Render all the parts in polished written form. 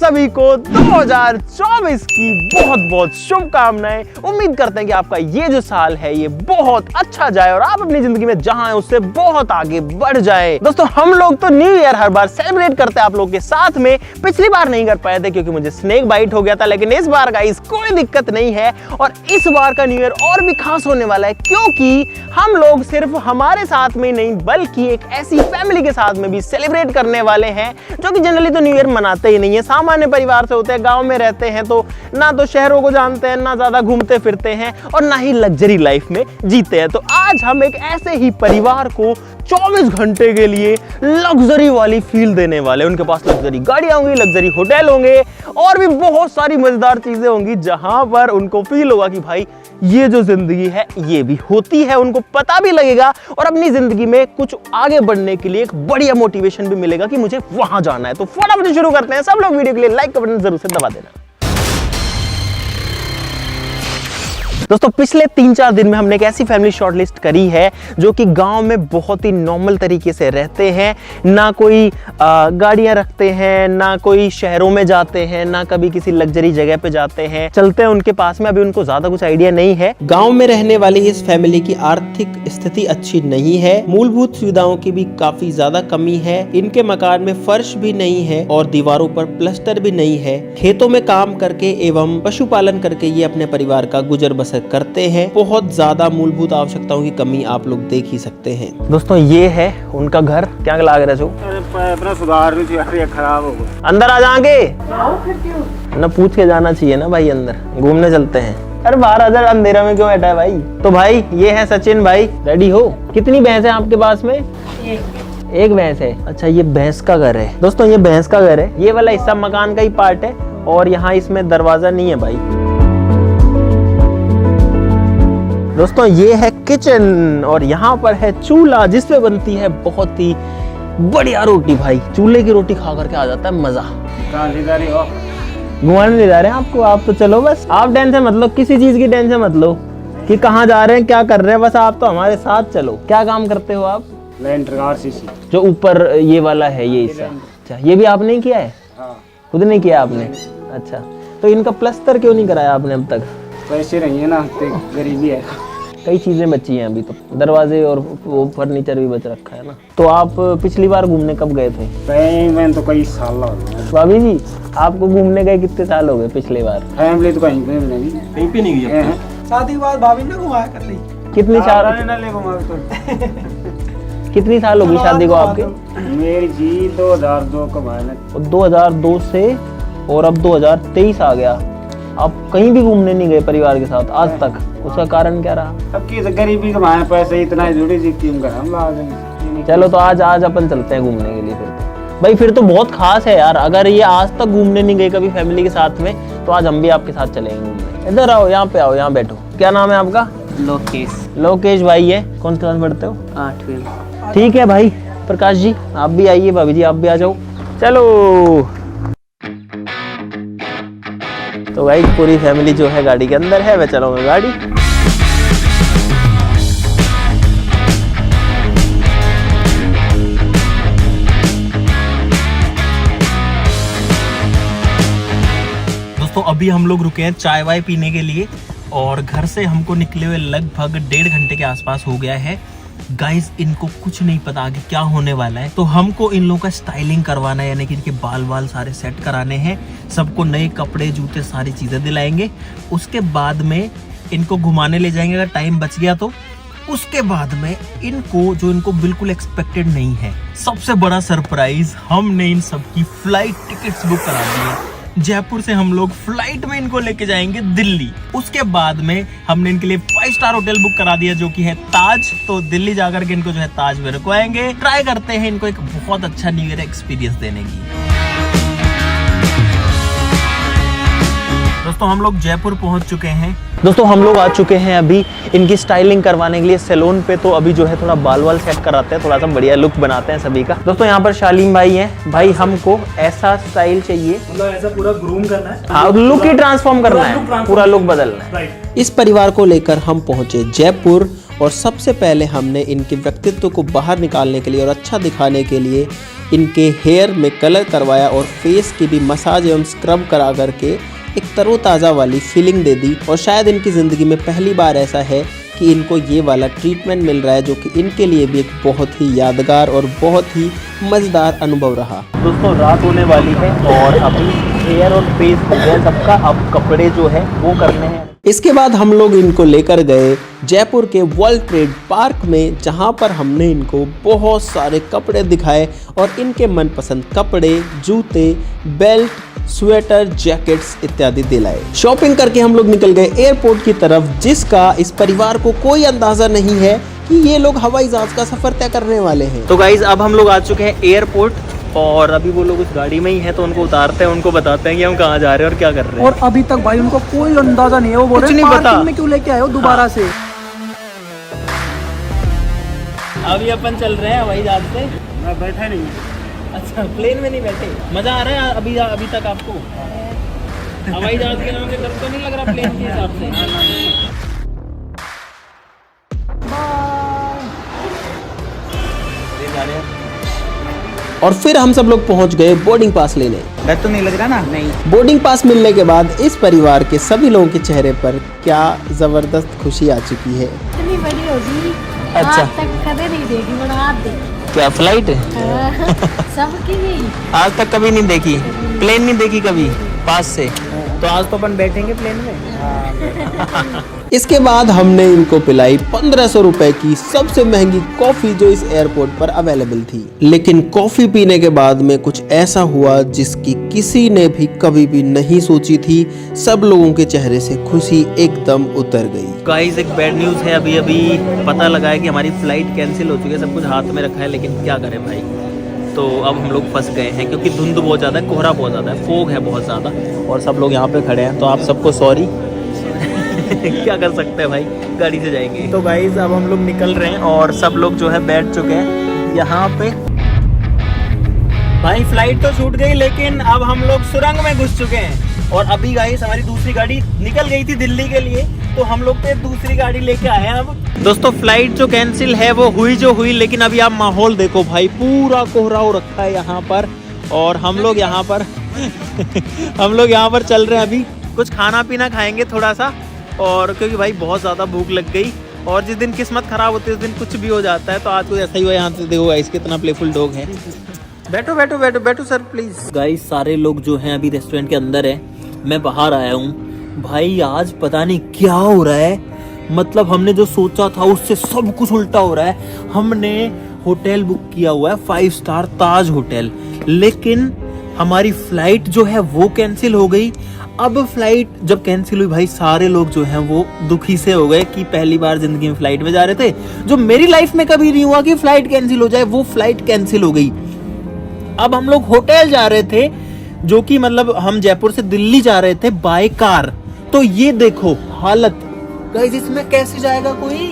सभी को 2024 की बहुत बहुत शुभकामनाएं। उम्मीद करते हैं कि आपका ये जो साल है ये बहुत अच्छा जाए और आप अपनी जिंदगी में जहां हैं उससे बहुत आगे बढ़ जाए। दोस्तों हम लोग तो न्यू ईयर हर बार सेलिब्रेट करते हैं आप लोग के साथ में। पिछली बार नहीं कर पाए थे क्योंकि मुझे स्नेक बाइट हो गया था, लेकिन इस बार गाइस कोई दिक्कत नहीं है और इस बार का न्यू ईयर और भी खास होने वाला है क्योंकि हम लोग सिर्फ हमारे साथ में नहीं बल्कि एक ऐसी फैमिली के साथ में भी सेलिब्रेट करने वाले हैं जो कि जनरली तो न्यू ईयर मनाते ही नहीं है। सामान्य परिवार से होते हैं, गांव में रहते हैं तो ना तो शहरों को जानते हैं, ना ज्यादा घूमते फिरते हैं और ना ही लग्जरी लाइफ में जीते हैं। तो आज हम एक ऐसे ही परिवार को 24 घंटे के लिए लग्जरी वाली फील देने वाले। उनके पास लग्जरी गाड़ियां होंगी, लग्जरी होटल होंगे और भी बहुत सारी मजेदार चीजें होंगी जहां पर उनको फील होगा कि भाई ये जो जिंदगी है ये भी होती है। उनको पता भी लगेगा और अपनी जिंदगी में कुछ आगे बढ़ने के लिए एक बढ़िया मोटिवेशन भी मिलेगा कि मुझे वहां जाना है। तो फटाफट शुरू करते हैं। सब लोग वीडियो के लिए लाइक का बटन जरूर से दबा देना। दोस्तों पिछले 3-4 दिन में हमने एक ऐसी फैमिली शॉर्टलिस्ट करी है जो कि गांव में बहुत ही नॉर्मल तरीके से रहते हैं, ना कोई गाड़ियां रखते हैं, ना कोई शहरों में जाते हैं, ना कभी किसी लग्जरी जगह पे जाते हैं, चलते हैं उनके पास में। अभी उनको ज्यादा कुछ आइडिया नहीं है। गांव में रहने वाली इस फैमिली की आर्थिक स्थिति अच्छी नहीं है, मूलभूत सुविधाओं की भी काफी ज्यादा कमी है। इनके मकान में फर्श भी नहीं है और दीवारों पर प्लास्टर भी नहीं है। खेतों में काम करके एवं पशुपालन करके ये अपने परिवार का गुजर बसर करते हैं। बहुत ज्यादा मूलभूत आवश्यकताओं की कमी आप लोग देख ही सकते हैं। दोस्तों ये है उनका घर। क्या लग रहा है? सुधार रही थी, खराब हो गई। अंदर आ जाएंगे ना, पूछ के जाना चाहिए ना भाई। अंदर घूमने चलते हैं। अरे 12,000 अंधेरा में क्यों बैठा है भाई? तो भाई ये है सचिन भाई, रेडी हो? कितनी भैंस है आपके पास में? एक भैंस है। अच्छा ये भैंस का घर है। दोस्तों ये भैंस का घर है। ये वाला हिस्सा मकान का ही पार्ट है और यहाँ इसमें दरवाजा नहीं है भाई। दोस्तों ये है किचन और यहाँ पर है चूल्हा जिसपे बनती है बहुत ही बढ़िया रोटी। भाई चूल्हे की रोटी खा करके आ जाता है मजा। घुमाने ले जा रहे हैं आपको? आप तो चलो बस, आप टेंशन मत लो, किसी चीज की टेंशन मत लो कि कहाँ जा रहे हैं क्या कर रहे हैं, बस आप तो हमारे साथ चलो। क्या काम करते हो आप? जो ऊपर ये वाला है ये हिस्सा। अच्छा ये भी आपने किया है? खुद नहीं किया आपने? अच्छा तो इनका प्लास्टर क्यों नहीं कराया आपने अब तक? पैसे नहीं है ना, गरीबी है। कई चीजें बची हैं अभी तो, दरवाजे और वो फर्नीचर भी बच रखा है ना। तो आप पिछली बार घूमने कब गए थे? मैं तो कई साल हो गए। भाभी जी आपको घूमने गए कितने साल हो गए पिछली बार? फैमिली तो कहीं पे नहीं गई। शादी के बाद भाभी ने घुमाया कर ली। कितनी साल कितनी साल होगी शादी को आपके? मेरी जी 2002 को भाई। 2002 से और अब 2023 आ गया। आप कहीं भी घूमने नहीं गए परिवार के साथ आज तक? उसका कारण क्या रहा? अब की गरीबी कमाए पैसे इतना जुड़ी जी टीम कर हम लाएंगे। चलो तो आज अपन चलते हैं घूमने के लिए। फिर तो भाई फिर तो बहुत खास है यार। अगर ये आज तक घूमने नहीं गए कभी फैमिली के साथ में तो आज हम भी आपके साथ चलेंगे घूमने। इधर आओ, यहाँ पे आओ, यहाँ बैठो। क्या नाम है आपका? लोकेश। लोकेश भाई है। कौन सी क्लास पढ़ते हो? 8वीं। ठीक है भाई। प्रकाश जी आप भी आइए, भाभी जी आप भी आ जाओ। चलो तो भाई पूरी फैमिली जो है गाड़ी के अंदर है, मैं चलाऊंगा गाड़ी। दोस्तों अभी हम लोग रुके हैं चाय वाय पीने के लिए और घर से हमको निकले हुए लगभग 1.5 घंटे के आसपास हो गया है। गाइस इनको कुछ नहीं पता आगे क्या होने वाला है, तो हमको इन लोगों का स्टाइलिंग करवाना है, यानी कि इनके बाल सारे सेट कराने हैं। सबको नए कपड़े जूते सारी चीजें दिलाएंगे। उसके बाद में इनको घुमाने ले जाएंगे अगर टाइम बच गया तो। उसके बाद में इनको बिल्कुल एक्सपेक्टेड नहीं है, सबसे बड़ा सरप्राइज, हमने इन सबकी फ्लाइट टिकट्स बुक करा दी है। जयपुर से हम लोग फ्लाइट में इनको लेके जाएंगे दिल्ली। उसके बाद में हमने इनके लिए 5 स्टार होटल बुक करा दिया जो कि है ताज। तो दिल्ली जाकर के इनको जो है ताज में रुकवाएंगे। ट्राई करते हैं इनको एक बहुत अच्छा न्यू ईयर एक्सपीरियंस देने की। दोस्तों हम लोग जयपुर पहुंच चुके हैं। दोस्तों हम लोग आ चुके हैं अभी इनकी स्टाइलिंग करवाने के लिए सैलून पे। तो अभी जो है थोड़ा बाल सेट कराते हैं, थोड़ा सा बढ़िया लुक बनाते हैं सभी का। दोस्तों यहाँ पर शालीम भाई हैं। भाई हमको ऐसा स्टाइल चाहिए, मतलब ऐसा पूरा ग्रूम करना है। हाँ लुक ही ट्रांसफॉर्म करना है, पूरा लुक बदलना है। इस परिवार को लेकर हम पहुंचे जयपुर और सबसे पहले हमने इनके व्यक्तित्व को बाहर निकालने के लिए और अच्छा दिखाने के लिए इनके हेयर में कलर करवाया और फेस की भी मसाज एवं स्क्रब करा करके एक तरोताज़ा वाली फीलिंग दे दी। और शायद इनकी ज़िंदगी में पहली बार ऐसा है कि इनको ये वाला ट्रीटमेंट मिल रहा है, जो कि इनके लिए भी एक बहुत ही यादगार और बहुत ही मज़ेदार अनुभव रहा। दोस्तों रात होने वाली है और अभी हेयर और फेस हो गया सबका, अब कपड़े जो है वो करने हैं। इसके बाद हम लोग इनको लेकर गए जयपुर के वर्ल्ड ट्रेड पार्क में, जहां पर हमने इनको बहुत सारे कपड़े दिखाए और इनके मनपसंद कपड़े, जूते, बेल्ट, स्वेटर, जैकेट्स इत्यादि दिलाए। शॉपिंग करके हम लोग निकल गए एयरपोर्ट की तरफ, जिसका इस परिवार को कोई अंदाजा नहीं है कि ये लोग हवाई जहाज का सफर तय करने वाले हैं। तो गाइज अब हम लोग आ चुके हैं एयरपोर्ट और अभी वो लोग उस गाड़ी में ही हैं, तो उनको उतारते हैं, उनको बताते हैं कि हम कहाँ जा रहे हैं और क्या कर रहे हैं। और अभी तक भाई उनको कोई अंदाजा नहीं है, वो बोल रहे कुछ हैं नहीं पता। पार्किंग में क्यों लेके आए हो दोबारा से। अभी अपन चल रहे हैं हवाई जहाज से। मैं बैठा नहीं। अच्छा प्लेन में नहीं बैठे, मजा आ रहा है अभी तक आपको? हवाई जहाज के नाम से डर तो नहीं लग रहा प्लेन के हिसाब से? और फिर हम सब लोग पहुंच गए बोर्डिंग पास लेने। डर तो नहीं लग रहा ना? नहीं। बोर्डिंग पास मिलने के बाद इस परिवार के सभी लोगों के चेहरे पर क्या जबरदस्त खुशी आ चुकी है। इतनी बड़ी होगी, अच्छा। आज तक कभी नहीं देखी, बड़ा हाथ देखी। क्या फ्लाइट है? सबकी नहीं। आज तक कभी नहीं देखी, प्लेन नहीं देखी कभी पास से, तो आज तो अपन बैठेंगे प्लेन में। इसके बाद हमने इनको पिलाई 1500 रुपए की सबसे महंगी कॉफी जो इस एयरपोर्ट पर अवेलेबल थी। लेकिन कॉफी पीने के बाद में कुछ ऐसा हुआ जिसकी किसी ने भी कभी भी नहीं सोची थी। सब लोगों के चेहरे से खुशी एकदम उतर गई। गाइस एक बैड न्यूज़ है, अभी पता लगा है कि हमारी फ्लाइट कैंसिल हो चुकी है। सब कुछ हाथ में रखा है, लेकिन क्या करें भाई। तो अब हम लोग फंस गए हैं क्योंकि धुंध बहुत ज़्यादा है, कोहरा बहुत ज़्यादा है, फोग है बहुत ज़्यादा, और सब लोग यहाँ पे खड़े हैं। तो आप सबको सॉरी क्या कर सकते हैं भाई, गाड़ी से जाएंगे। तो गाइस अब हम लोग निकल रहे हैं और सब लोग जो है बैठ चुके हैं यहाँ पे। भाई फ्लाइट तो छूट गई, लेकिन अब हम लोग सुरंग में घुस चुके हैं। और अभी गाइस हमारी दूसरी गाड़ी निकल गई थी दिल्ली के लिए, तो हम लोग पे दूसरी गाड़ी लेके आए हैं अब। दोस्तों फ्लाइट जो कैंसिल है वो हुई जो हुई, लेकिन अभी आप माहौल देखो भाई, पूरा कोहरा हो रखा है यहाँ पर। और हम लोग यहाँ पर हम लोग यहाँ पर चल रहे हैं। अभी कुछ खाना पीना खाएंगे थोड़ा सा, और क्योंकि भाई बहुत ज़्यादा भूख लग गई। और जिस दिन किस्मत खराब होती है उस दिन कुछ भी हो जाता है, तो आज कुछ ऐसा ही हुआ। यहाँ से देखो गाइस कितना प्लेफुल डॉग है। बैठो बैठो बैठो बैठो सर प्लीज। गाइस सारे लोग जो हैं अभी रेस्टोरेंट के अंदर है, मैं बाहर आया हूँ। भाई आज पता नहीं क्या हो रहा है, मतलब हमने जो सोचा था उससे सब कुछ उल्टा हो रहा है। हमने होटल बुक किया हुआ है 5 स्टार ताज होटल, लेकिन हमारी फ्लाइट जो है वो कैंसिल हो गई। अब फ्लाइट जब कैंसिल हुई भाई, सारे लोग जो हैं वो दुखी से हो गए कि पहली बार जिंदगी में फ्लाइट में जा रहे थे, जो मेरी लाइफ में कभी नहीं हुआ कि फ्लाइट कैंसिल हो जाए, वो फ्लाइट कैंसिल हो गई। अब हम लोग होटल जा रहे थे, जो कि मतलब हम जयपुर से दिल्ली जा रहे थे बाय कार। तो ये देखो हालत गाइस, इसमें कैसे जाएगा कोई।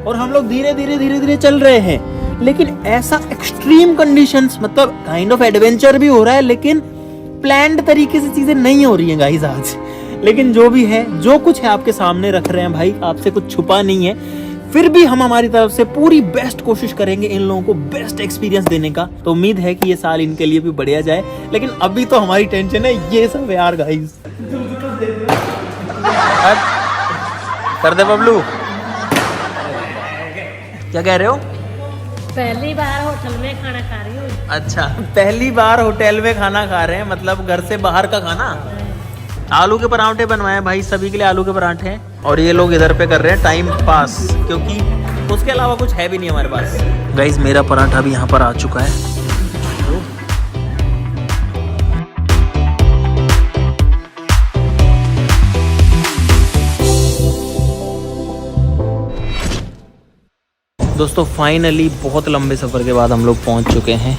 और हम लोग धीरे धीरे चल रहे हैं, लेकिन ऐसा एक्सट्रीम कंडीशंस, मतलब काइंड ऑफ एडवेंचर भी हो रहा है, लेकिन प्लान्ड तरीके से चीजें नहीं हो रही हैं गाइस आज। लेकिन जो भी है, जो कुछ है आपके सामने रख रहे हैं भाई, आपसे कुछ छुपा नहीं है। फिर भी हम हमारी तरफ से पूरी बेस्ट कोशिश करेंगे इन लोगों को बेस्ट एक्सपीरियंस देने का। तो उम्मीद है कि ये साल इनके लिए भी बढ़िया जाए, लेकिन अभी तो हमारी टेंशन है ये सब यार गाइस। कर दे बबलू, क्या कह रहे हो? पहली बार होटल में खाना खा रही हूँ। अच्छा पहली बार होटल में खाना खा रहे हैं, मतलब घर से बाहर का खाना। आलू के पराठे बनवाए भाई, सभी के लिए आलू के पराठे हैं। और ये लोग इधर पे कर रहे हैं टाइम पास, क्योंकि उसके अलावा कुछ है भी नहीं हमारे पास। गाइस मेरा पराठा भी यहाँ पर आ चुका है। दोस्तों फाइनली बहुत लंबे सफ़र के बाद हम लोग पहुँच चुके हैं।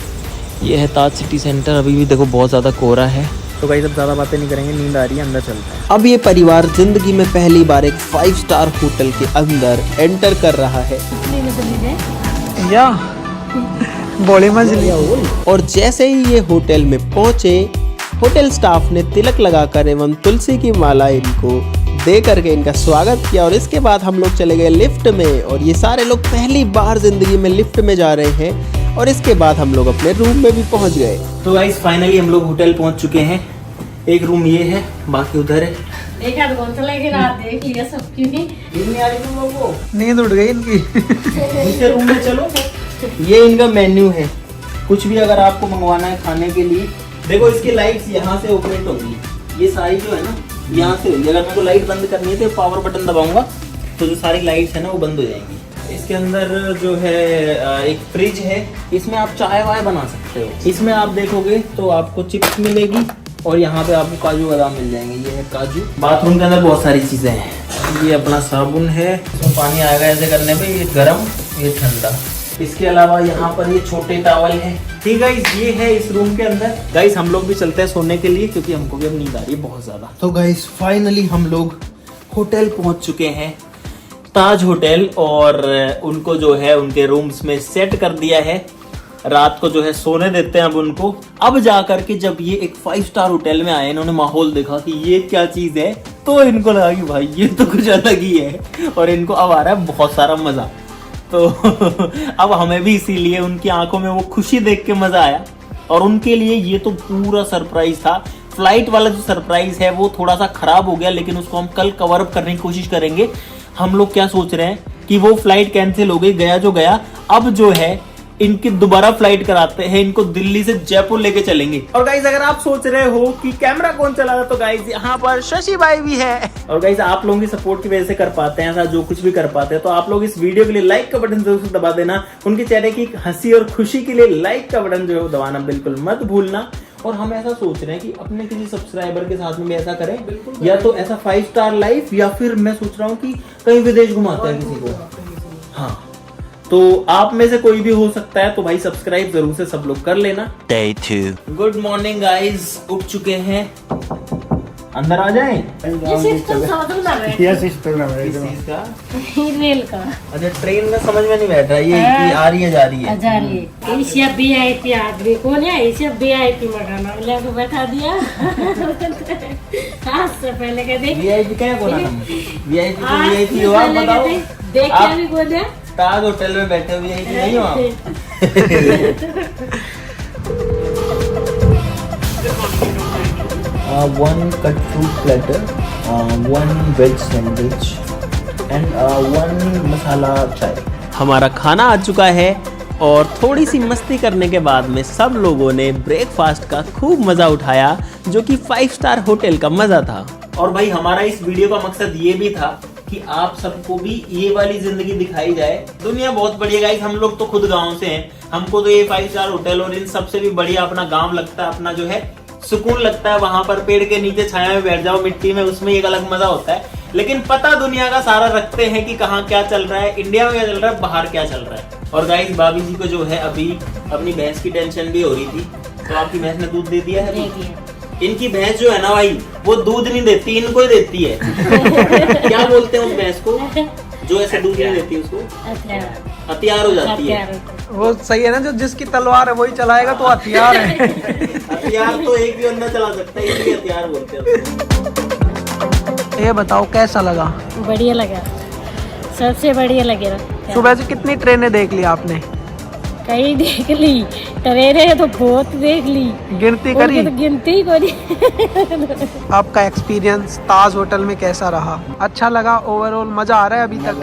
ये है ताज सिटी सेंटर। अभी भी देखो बहुत ज़्यादा कोहरा है। तो गाइस अब ज़्यादा बातें नहीं करेंगे, नींद आ रही है, अंदर चलते हैं। अब ये परिवार जिंदगी में पहली बार एक 5 स्टार होटल के अंदर एंटर कर रहा है। या बड़े मजे। और जैसे ही ये होटल में पहुंचे, होटल स्टाफ ने तिलक लगाकर एवं तुलसी की माला इनको दे करके इनका स्वागत किया। और इसके बाद हम लोग चले गए लिफ्ट में, और ये सारे लोग पहली बार जिंदगी में लिफ्ट में जा रहे हैं। और इसके बाद हम लोग अपने रूम में भी पहुंच गए। तो गाइस फाइनली हम लोग होटल पहुंच चुके हैं। एक रूम ये है, बाकी उधर है। एक आध घंटा लगे रात देख लिया सब क्यों नहीं। नहीं आ रही तुम लोगों को? नींद उड़ गई इनकी। दूसरे रूम में चलो। ये इनका मेन्यू है, कुछ भी अगर आपको मंगवाना है खाने के लिए। देखो इसकी लाइट्स यहाँ से ऑपरेट होगी, ये सारी जो है ना यहाँ से होगी। अगर मेरे को लाइट बंद करनी है तो पावर बटन दबाऊंगा तो जो सारी लाइट्स है ना वो बंद हो जाएंगी। इसके अंदर जो है एक फ्रिज है, इसमें आप चाय वाय बना सकते हो। इसमें आप देखोगे तो आपको चिप्स मिलेगी और यहाँ पे आपको काजू बादाम मिल जाएंगे। ये है काजू। बाथरूम के अंदर बहुत सारी चीजें हैं। ये अपना साबुन है, इसमें पानी आएगा ऐसे करने पे, ये गर्म ये ठंडा। इसके अलावा यहाँ पर ये छोटे टॉवल है। ठीक गाइस, ये है इस रूम के अंदर। गाइस हम लोग भी चलते हैं सोने के लिए क्योंकि हमको भी अब नींद आ रही है बहुत ज्यादा। तो गाइस फाइनली हम लोग होटल पहुंच चुके हैं, ताज होटल, और उनको जो है उनके रूम्स में सेट कर दिया है। रात को जो है सोने देते हैं अब उनको। अब जाकर के जब ये एक 5 स्टार होटल में आए, इन्होंने माहौल देखा कि ये क्या चीज है, तो इनको लगा कि भाई ये तो कुछ अलग ही है और इनको अब आ रहा है बहुत सारा मजा। तो अब हमें भी इसीलिए उनकी आंखों में वो खुशी देख के मजा आया। और उनके लिए ये तो पूरा सरप्राइज था। फ्लाइट वाला जो सरप्राइज है वो थोड़ा सा खराब हो गया, लेकिन उसको हम कल कवर अप करने की कोशिश करेंगे। हम लोग क्या सोच रहे हैं कि वो फ्लाइट कैंसिल हो गई, गया जो गया। अब जो है इनकी दोबारा फ्लाइट कराते हैं, इनको दिल्ली से जयपुर लेके चलेंगे। और गाइस अगर आप सोच रहे हो कि कैमरा कौन चला रहा, तो गाइस यहाँ पर शशि भाई भी है। और गाइस आप लोगों की सपोर्ट की वजह से कर पाते हैं ऐसा, जो कुछ भी कर पाते हैं। तो आप लोग इस वीडियो के लिए लाइक का बटन जरूर से दबा देना। उनके चेहरे की हंसी और खुशी के लिए लाइक का बटन जो है दबाना बिल्कुल मत भूलना। और हम ऐसा सोच रहे हैं कि अपने किसी सब्सक्राइबर के साथ में भी ऐसा करें, या तो ऐसा 5 स्टार लाइफ, या फिर मैं सोच रहा हूँ कि कहीं विदेश घुमाते हैं किसी को। हाँ, तो आप में से कोई भी हो सकता है, तो भाई सब्सक्राइब जरूर से सब लोग कर लेना। Day 2। गुड मॉर्निंग गाइस, उठ चुके हैं, अंदर आ जाएं। ये सिर्फ तो समझ ना रहे यस इस पे ना किस चीज का? रेल का। अच्छा ट्रेन में समझ में नहीं बैठ रहा, ये कि आ रही है जा रही है। जा रही है। एशिया VIP आदमी कौन है? एशिया VIP मकाना लेके बैठा दिया। आज से पहले कह दे VIP क्या है बोला हम? VIP तो VIP हो, आप बताओ। देखिए भी कौन है? ताज होटल में बैठे हुए VIP नहीं हो आप? One cut fruit platter, one veg sandwich and one मसाला चाय। हमारा खाना आ चुका है और थोड़ी सी मस्ती करने के बाद में सब लोगों ने ब्रेकफास्ट का खूब मजा उठाया, जो कि 5 स्टार होटल का मजा था। और भाई हमारा इस वीडियो का मकसद ये भी था कि आप सबको भी ये वाली जिंदगी दिखाई जाए। दुनिया बहुत बड़ी है गाइस, हम लोग तो खुद गाँव से हैं, हमको तो ये 5 स्टार होटल और इन सबसे भी बढ़िया अपना गाँव लगता है। अपना जो है सुकून लगता है, वहां पर पेड़ के नीचे छाया में बैठ जाओ मिट्टी में, उसमें एक अलग मजा होता है। लेकिन पता दुनिया का सारा रखते हैं कि कहाँ क्या चल रहा है, इंडिया में क्या चल रहा है, बाहर क्या चल रहा है। और गाइस भाभी जी को जो है अभी अपनी भैंस की टेंशन भी हो रही थी, तो आपकी भैंस ने दूध दे दिया है? इनकी भैंस जो है ना भाई, वो दूध नहीं देती, इनको ही देती है। क्या बोलते हैं उस भैंस को जो ऐसे दूध नहीं देती, उसको हथियार हो जाती है। वो सही है ना, जो जिसकी तलवार है वही चलाएगा तो हथियार है। हथियार तो एक भी बंदा चला सकता है, इसलिए हथियार बोलते हैं। ये बताओ कैसा लगा? बढ़िया लगा, सबसे बढ़िया लगे। सुबह से कितनी ट्रेनें देख ली आपने? कई देख ली, ट्रेनें तो बहुत देख ली, गिनती करी? तो गिनती ही करी। आपका एक्सपीरियंस ताज होटल में कैसा रहा? अच्छा लगा? ओवरऑल मजा आ रहा है अभी तक?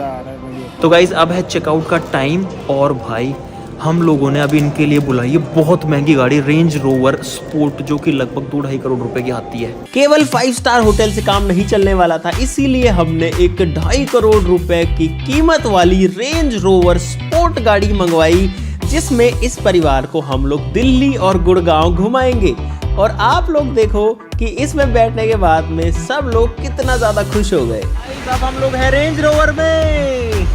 तो गाइज अब है चेकआउट का टाइम, और भाई हम लोगों ने अभी इनके लिए बुलाई है बहुत महंगी गाड़ी, रेंज रोवर स्पोर्ट, जो कि लगभग 2-2.5 करोड़ रुपए की आती है। केवल 5 स्टार होटल से काम नहीं चलने वाला था, इसीलिए हमने एक 2.5 करोड़ रुपए की कीमत वाली रेंज रोवर स्पोर्ट गाड़ी मंगवाई, जिसमें इस परिवार को हम लोग दिल्ली और गुड़गांव घुमाएंगे। और आप लोग देखो कि इसमें बैठने के बाद में सब लोग कितना ज्यादा खुश हो गए। अब हम लोग हैं रेंज रोवर में।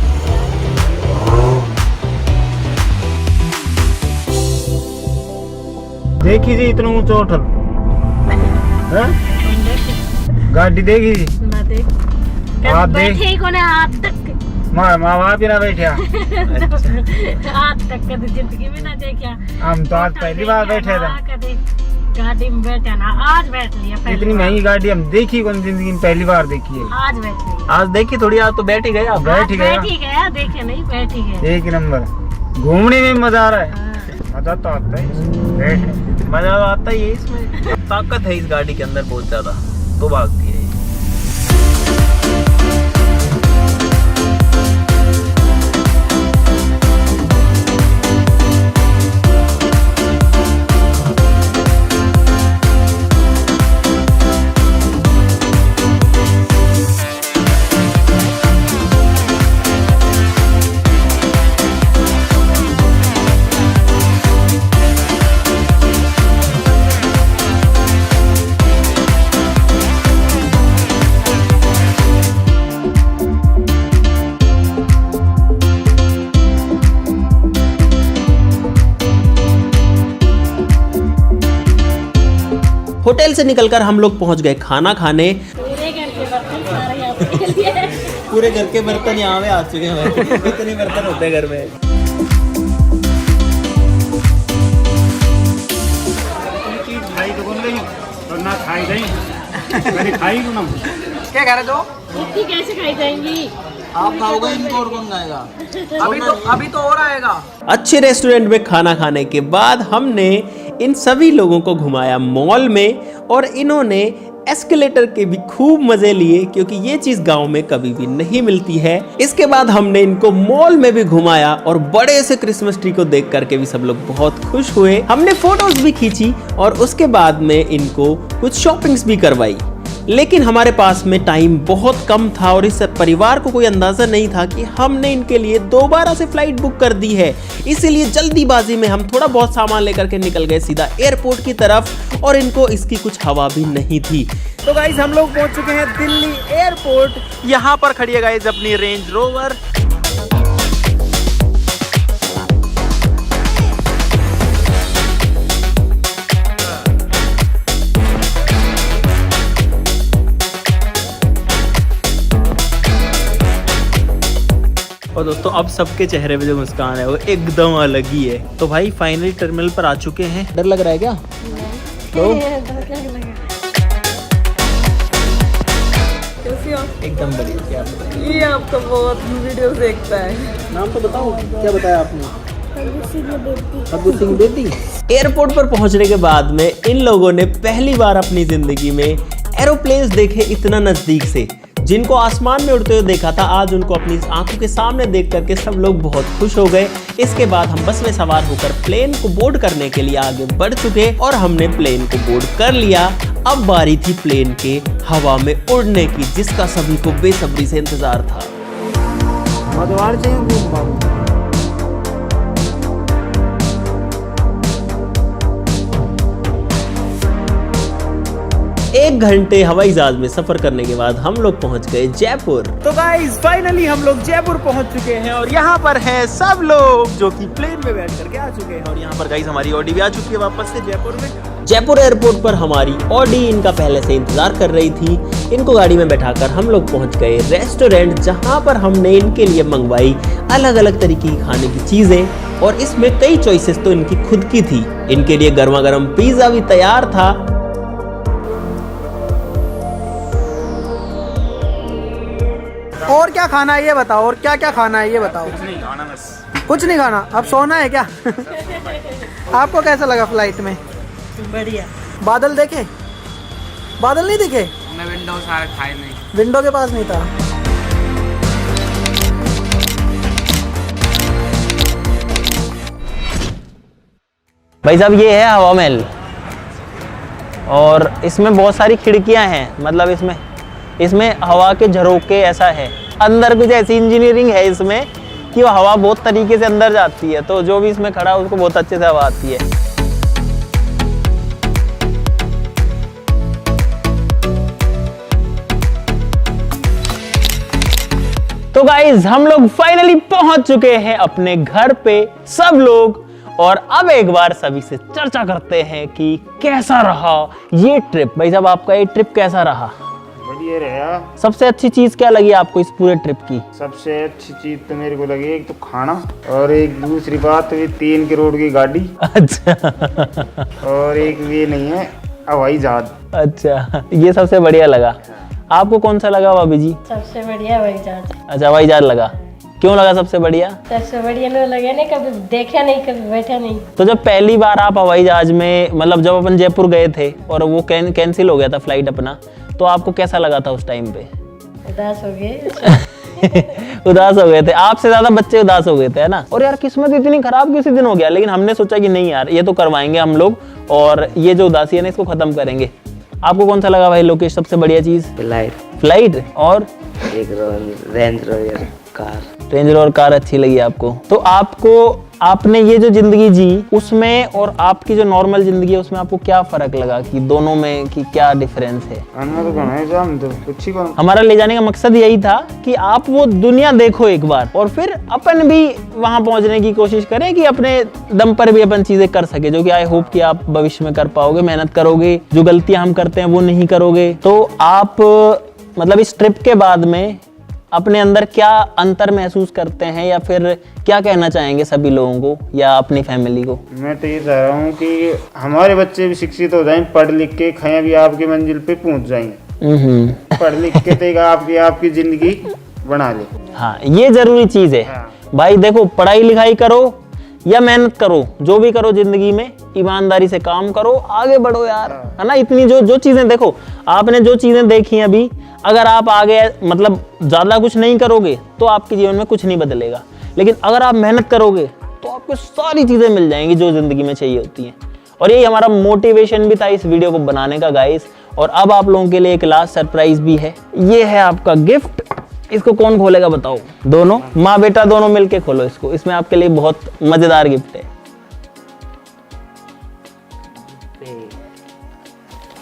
देखी जी इतना ऊंचा होटल, गाड़ी देखी जी? ना देख, आप देख, बैठे ही कोने हाथ तक, माँ बाप ही ना बैठे। हाथ तक कभी जिंदगी में ना देखा। हम तो आज पहली बार बैठे थे। कभी गाड़ी में बैठा ना, आज बैठ लिया। इतनी महंगी गाड़ी हम देखी कौन, जिंदगी में पहली बार देखी है। आज बैठ लिया, आज देखी थोड़ी, आज तो बैठ ही गए आप। बैठ ही गया, बैठ ही गया, देखे नहीं बैठ ही गया। एक नंबर, घूमने में मजा आ रहा है। मजा तो आता है। मजा तो आता ही है इसमें। ताकत है इस गाड़ी के अंदर बहुत ज्यादा, तो भागती है। होटल से निकलकर हम लोग पहुंच गए खाना खाने। पूरे घर के बर्तन सारे आपके लिए। पूरे घर के बर्तन यहाँ पे आ चुके हैं। इतने बर्तन होते हैं घर में। खाई तो बोल रही और ना खाई गई, खाई ना। क्या कह रहे हो? इतनी कैसे खाई जाएंगी? आप खाओगे इनको और कौन खाएगा? अभी तो और आएगा। अच्छे रेस्टोरेंट में खाना खाने के बाद हमने इन सभी लोगों को घुमाया मॉल में, और इन्होंने एस्केलेटर के भी खूब मजे लिए, क्योंकि ये चीज गांव में कभी भी नहीं मिलती है। इसके बाद हमने इनको मॉल में भी घुमाया और बड़े से क्रिसमस ट्री को देख करके भी सब लोग बहुत खुश हुए। हमने फोटोज भी खींची और उसके बाद में इनको कुछ शॉपिंग्स भी करवाई। लेकिन हमारे पास में टाइम बहुत कम था और इस परिवार को कोई अंदाजा नहीं था कि हमने इनके लिए दोबारा से फ्लाइट बुक कर दी है। इसीलिए जल्दीबाजी में हम थोड़ा बहुत सामान लेकर के निकल गए सीधा एयरपोर्ट की तरफ, और इनको इसकी कुछ हवा भी नहीं थी। तो गाइज हम लोग पहुंच चुके हैं दिल्ली एयरपोर्ट। यहाँ पर खड़ी है गाइज अपनी रेंज रोवर। और दोस्तों अब सबके चेहरे पे जो मुस्कान है वो एकदम अलग ही है। तो भाई फाइनली टर्मिनल पर आ चुके हैं। डर लग रहा है क्या? तो एकदम बढ़िया। क्या ये आपका बहुत वीडियो देखता है। नाम तो बताओ, क्या बताया आपने? अब्बू सिंह बेदी। एयरपोर्ट पर पहुंचने के बाद में इन लोगों ने पहली बार अपनी जिंदगी में एरोप्लेन्स देखे इतना नजदीक से। जिनको आसमान में उड़ते हुए देखा था, आज उनको अपनी आंखों के सामने देख करके सब लोग बहुत खुश हो गए। इसके बाद हम बस में सवार होकर प्लेन को बोर्ड करने के लिए आगे बढ़ चुके और हमने प्लेन को बोर्ड कर लिया। अब बारी थी प्लेन के हवा में उड़ने की, जिसका सभी को बेसब्री से इंतजार था। मधुवार चाहिए बाबू। 1 घंटे हवाई जहाज में सफर करने के बाद हम लोग पहुंच गए जयपुर। तो गाइस फाइनली हम लोग जयपुर पहुंच चुके हैं और यहाँ पर हैं सब लोग जो कि प्लेन में बैठ करके आ चुके हैं। और यहाँ पर गाइस हमारी ऑडी भी आ चुकी है वापस से जयपुर में। जयपुर एयरपोर्ट पर हमारी ऑडी इनका पहले से इंतजार कर रही थी। इनको गाड़ी में बैठाकर हम लोग पहुंच गए रेस्टोरेंट, जहां पर हमने इनके लिए मंगवाई अलग अलग तरीके की खाने की चीजें, और इसमें कई चॉइसेस तो इनकी खुद की थी। इनके लिए गर्मा गर्म पिज्जा भी तैयार था। और क्या खाना है ये बताओ, और क्या क्या खाना है ये बताओ। कुछ नहीं खाना, बस कुछ नहीं खाना, अब सोना है क्या? आपको कैसा लगा फ्लाइट में? बढ़िया। बादल देखे? बादल नहीं दिखे? मैं विंडो सारे खाए नहीं। विंडो के पास नहीं था। भाई साहब ये है हवा महल और इसमें बहुत सारी खिड़कियां हैं। मतलब इसमें हवा के झरोके ऐसा है, अंदर कुछ ऐसी इंजीनियरिंग है इसमें कि वो हवा बहुत तरीके से अंदर जाती है, तो जो भी इसमें खड़ा है उसको बहुत अच्छे से हवा आती है। तो गाइज हम लोग फाइनली पहुंच चुके हैं अपने घर पे सब लोग, और अब एक बार सभी से चर्चा करते हैं कि कैसा रहा ये ट्रिप। भाई साहब आपका ये ट्रिप कैसा रहा? बढ़िया रहा। सबसे अच्छी चीज क्या लगी आपको इस पूरे ट्रिप की? सबसे अच्छी चीज तो मेरे को लगी एक तो खाना, और एक दूसरी बात भी 3 करोड़ की गाड़ी। अच्छा और एक ये नहीं है हवाई जहाज। अच्छा, ये सबसे बढ़िया लगा। आपको कौन सा लगा भाभी जी? सबसे बढ़िया वही जहाज। अच्छा हवाई जहाज लगा। क्यों लगा सबसे बढ़िया? सबसे बढ़िया नहीं लगे नहीं, कभी देखा नहीं, कभी बैठा नहीं। तो जब पहली बार आप हवाई जहाज में, मतलब जब अपन जयपुर गए थे और वो कैंसिल हो गया था फ्लाइट अपना, तो आपको कैसा लगा था उस टाइम पे? उदास हो गए। उदास हो गए थे, आपसे ज्यादा बच्चे उदास हो गए थे, है ना? और यार किस्मत इतनी खराब किसी दिन हो गया, लेकिन हमने सोचा कि नहीं यार, ये तो करवाएंगे हम लोग और ये जो उदासी है ना इसको खत्म करेंगे। आपको कौन सा लगा भाई लोकेश सबसे बढ़िया चीज? फ्लाइट और एक range रॉयर car. Range rover car अच्छी लगी आपको। तो आपने ये जो जिंदगी जी उसमें और आपकी जो नॉर्मल जिंदगी है उसमें आपको क्या फर्क लगा कि दोनों में कि क्या डिफरेंस है? हमारा ले जाने का मकसद यही था कि आप वो दुनिया देखो एक बार और फिर अपन भी वहां पहुंचने की कोशिश करें कि अपने दम पर भी अपन चीजें कर सके, जो कि आई होप कि आप भविष्य में कर पाओगे, मेहनत करोगे, जो गलतियां हम करते हैं वो नहीं करोगे। तो आप मतलब इस ट्रिप के बाद में अपने अंदर क्या अंतर महसूस करते हैं या फिर क्या कहना चाहेंगे सभी लोगों को या अपनी फैमिली को? मैं तो ये चाह रहा हूँ कि हमारे बच्चे भी शिक्षित हो जाएं, पढ़ लिख के कहीं भी आपकी मंजिल पे पहुंच जाएंगे। पढ़ लिख के तो आपकी जिंदगी बना ले। हाँ, ये जरूरी चीज है। हाँ। भाई देखो, पढ़ाई लिखाई करो या मेहनत करो, जो भी करो जिंदगी में ईमानदारी से काम करो, आगे बढ़ो यार, है ना? इतनी जो चीजें देखो, आपने जो चीजें देखी अभी, अगर आप आगे मतलब ज्यादा कुछ नहीं करोगे तो आपके जीवन में कुछ नहीं बदलेगा, लेकिन अगर आप मेहनत करोगे तो आपको सारी चीजें मिल जाएंगी जो जिंदगी में चाहिए होती हैं। और यही हमारा मोटिवेशन भी था इस वीडियो को बनाने का गाइस। और अब आप लोगों के लिए एक लास्ट सरप्राइज भी है, ये है आपका गिफ्ट। इसको कौन खोलेगा बताओ? दोनों माँ बेटा दोनों मिलके खोलो इसको, इसमें आपके लिए बहुत मजेदार गिफ्ट है।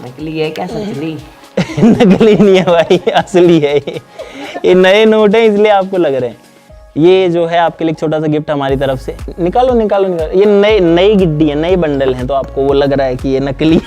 नकली है क्या असली? नकली नहीं है भाई, असली है ये नए नोट है इसलिए आपको लग रहे हैं। ये जो है आपके लिए छोटा सा गिफ्ट हमारी तरफ से। निकालो। ये नई गिड्डी है, नए बंडल हैं, तो आपको वो लग रहा है कि ये नकली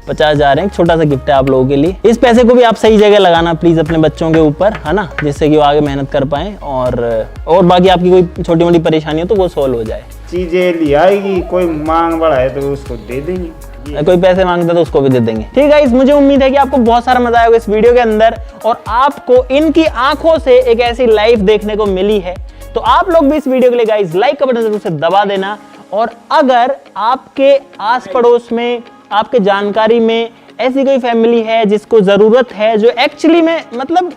50,000 है, छोटा सा गिफ्ट है आप लोगों के लिए। इस पैसे को भी आप सही जगह लगाना प्लीज अपने बच्चों के ऊपर, है ना, जिससे कि वो आगे मेहनत कर पाए और बाकी आपकी कोई छोटी मोटी परेशानी हो तो वो सॉल्व हो जाए। चीजें ले आएगी, कोई मांग बढ़ाए तो उसको दे देंगे, कोई पैसे मांगता तो उसको भी दे देंगे। ठीक है, मुझे उम्मीद है कि आपको बहुत सारा मजा आएगा इस वीडियो के अंदर और आपको इनकी आंखों से एक ऐसी लाइफ देखने को मिली है। तो आप लोग भी इस वीडियो के लिए गाइस लाइक का बटन जरूर से दबा देना। और अगर आपके आस पड़ोस में, आपके जानकारी में ऐसी कोई फैमिली है जिसको जरूरत है, जो एक्चुअली में मतलब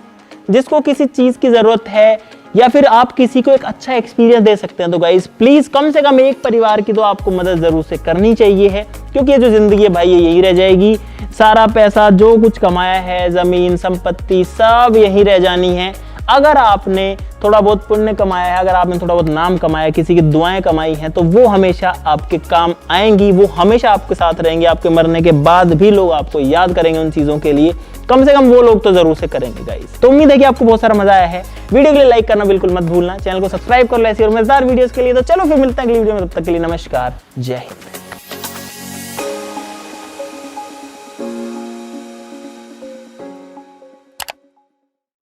जिसको किसी चीज की जरूरत है, या फिर आप किसी को एक अच्छा एक्सपीरियंस दे सकते हैं, तो गाइस प्लीज कम से कम एक परिवार की तो आपको मदद जरूर से करनी चाहिए है, क्योंकि ये जो जिंदगी है भाई ये यही रह जाएगी। सारा पैसा जो कुछ कमाया है, जमीन संपत्ति सब यही रह जानी है। अगर आपने थोड़ा बहुत पुण्य कमाया है, अगर आपने थोड़ा बहुत नाम कमाया है, किसी की दुआएं कमाई हैं, तो वो हमेशा आपके काम आएंगी, वो हमेशा आपके साथ रहेंगे। आपके मरने के बाद भी लोग आपको याद करेंगे उन चीजों के लिए, कम से कम वो लोग तो जरूर से करेंगे गाइस। तो उम्मीद है कि आपको बहुत सारा मजा आया है। वीडियो के लिए लाइक करना बिल्कुल मत भूलना, चैनल को सब्सक्राइब कर लो ऐसी और मजेदार वीडियोस के लिए। तो चलो फिर मिलते हैं अगली वीडियो में, तब तक के लिए नमस्कार, जय हिंद।